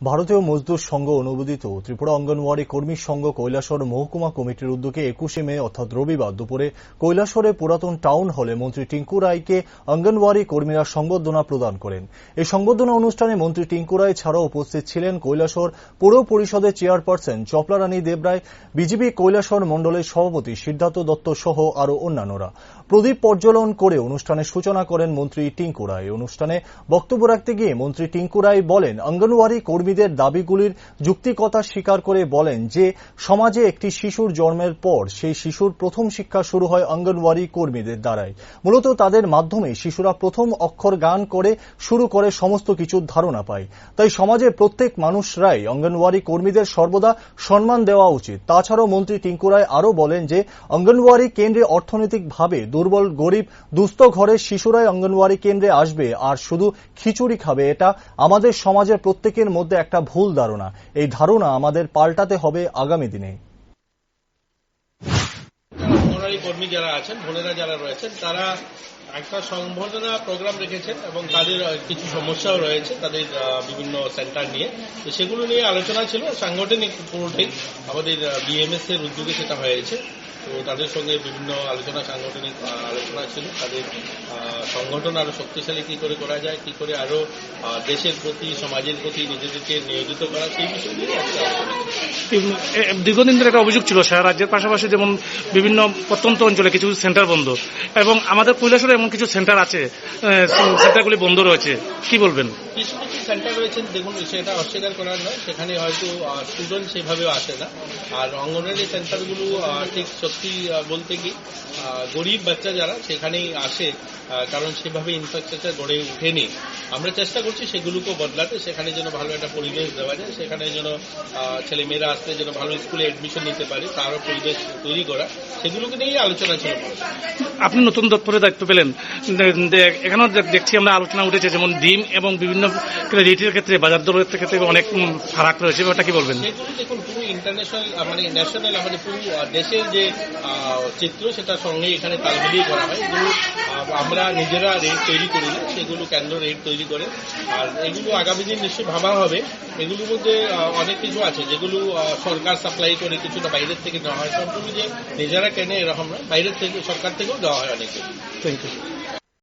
ভারতীয় মজদুর সংঘ অনুমোদিত ত্রিপুরা অঙ্গনওয়াড়ি কর্মী সংঘ কৈলাসহর মহকুমা কমিটির উদ্যোগে 21শে মে অর্থাৎ রবিবার দুপুরে কৈলাসহরের পুরাতন টাউন হলে মন্ত্রী টিঙ্কু রায়কে অঙ্গনওয়াড়ি কর্মীরা সংবর্ধনা প্রদান করেন। এই সংবর্ধনা অনুষ্ঠানে মন্ত্রী টিঙ্কু রায় ছাড়াও উপস্থিত ছিলেন কৈলাসহর পৌর পরিষদের চেয়ারপারসন চপলারানী দেবরায়, বিজেপি কৈলাসহর মণ্ডলের সভাপতি সিদ্ধার্থ দত্ত সহ আরও অন্যান্যরা। প্রদীপ প্রজ্বলন করে অনুষ্ঠানের সূচনা করেন মন্ত্রী টিঙ্কু রায়। অনুষ্ঠানে বক্তব্য রাখতে গিয়ে মন্ত্রী টিঙ্কু রায় বলেন, অঙ্গনওয়াড়ি কর্মীদের দাবিগুলির যুক্তিকতা স্বীকার করে বলেন যে সমাজে একটি শিশুর জন্মের পর সেই শিশুর প্রথম শিক্ষা শুরু হয় অঙ্গনওয়াড়ি কর্মীদের দ্বারাই। মূলত তাদের মাধ্যমে শিশুরা প্রথম অক্ষর গান করে শুরু করে সমস্ত কিছুর ধারণা পায়। তাই সমাজের প্রত্যেক মানুষরাই অঙ্গনওয়াড়ি কর্মীদের সর্বদা সম্মান দেওয়া উচিত। তাছাড়াও মন্ত্রী টিঙ্কু রায় আরও বলেন যে অঙ্গনওয়াড়ি কেন্দ্রে অর্থনৈতিকভাবে দুর্বল, গরিব, দুস্থ ঘরের শিশুরাই অঙ্গনওয়াড়ি কেন্দ্রে আসবে আর শুধু খিচুড়ি খাবে, এটা আমাদের সমাজের প্রত্যেকের মধ্যে একটা ভুল ধারণা। এই ধারণা আমাদের পাল্টাতে হবে আগামী দিনে। অঙ্গনওয়াড়ি কর্মী যারা আছেন, বোনেরা যারা রয়েছেন, তারা একটা সংবর্ধনা প্রোগ্রাম রেখেছেন এবং তাদের কিছু সমস্যাও রয়েছে তাদের বিভিন্ন সেন্টার নিয়ে। তো সেগুলো নিয়ে আলোচনা ছিল। সাংগঠনিক পুরোটাই আমাদের বিএমএস এর উদ্যোগে সেটা হয়েছে। তো তাদের সঙ্গে বিভিন্ন সাংগঠনিক আলোচনা ছিল। তাদের সংগঠন আরো শক্তিশালী কি করে করা যায়, কি করে আরো দেশের প্রতি, সমাজের প্রতি নিজেদেরকে নিয়োজিত করা, সেই বিষয় নিয়ে দীর্ঘদিন ধরে একটা অভিযোগ ছিল সারা রাজ্যের পাশাপাশি যেমন বিভিন্ন প্রত্যন্ত অঞ্চলে কিছু সেন্টার বন্ধ এবং আমাদের কৈলাসহরে এমন কিছু সেন্টার আছে, সেন্টারগুলি বন্ধ রয়েছে, কি বলবেন? কিছু কিছু সেন্টার রয়েছেন, দেখুন সেটা অস্বীকার করার নয়, সেখানে হয়তো স্টুডেন্ট সেভাবেও আসে না। আর অঙ্গনওয়াড়ি সেন্টারগুলো ঠিক সত্যি বলতে কি গরিব বাচ্চা যারা সেখানেই আসে, কারণ সেভাবে ইনফ্রাস্ট্রাকচার গড়ে উঠেনি। আমরা চেষ্টা করছি সেগুলোকেও বদলাতে, সেখানে যেন ভালো একটা পরিবেশ দেওয়া যায়, সেখানে যেন ছেলেমেয়েরা আসতে যেন ভালো স্কুলে এডমিশন নিতে পারে, তারও পরিবেশ তৈরি করা, সেগুলোকে নিয়েই আলোচনা ছিল। আপনি নতুন দপ্তরে দায়িত্ব পেলেন, এখানেও দেখছি আমরা আলোচনা উঠেছে যেমন ডিম এবং বিভিন্ন রেটের ক্ষেত্রে, বাজার দরের ক্ষেত্রে অনেক ফারাক রয়েছে, ওটা কি বলবেন? সেগুলো দেখুন পুরো ইন্টারন্যাশনাল ন্যাশনাল আমাদের পুরো দেশের যে চিত্র সেটার সঙ্গে এখানে তাল মিলিয়ে করা হয়। এগুলো আমরা নিজেরা রেট তৈরি করি না, সেগুলো কেন্দ্র রেট তৈরি করে। আর এগুলো আগামী দিন নিশ্চয়ই ভাবা হবে। এগুলোর মধ্যে অনেক কিছু আছে যেগুলো সরকার সাপ্লাই করে, কিছুটা বাইরের থেকে দেওয়া হয়। সবগুলো যে নিজেরা কেনে এরকম নয়, বাইরের থেকে, সরকার থেকেও দেওয়া হয় অনেক কিছু। Thank you.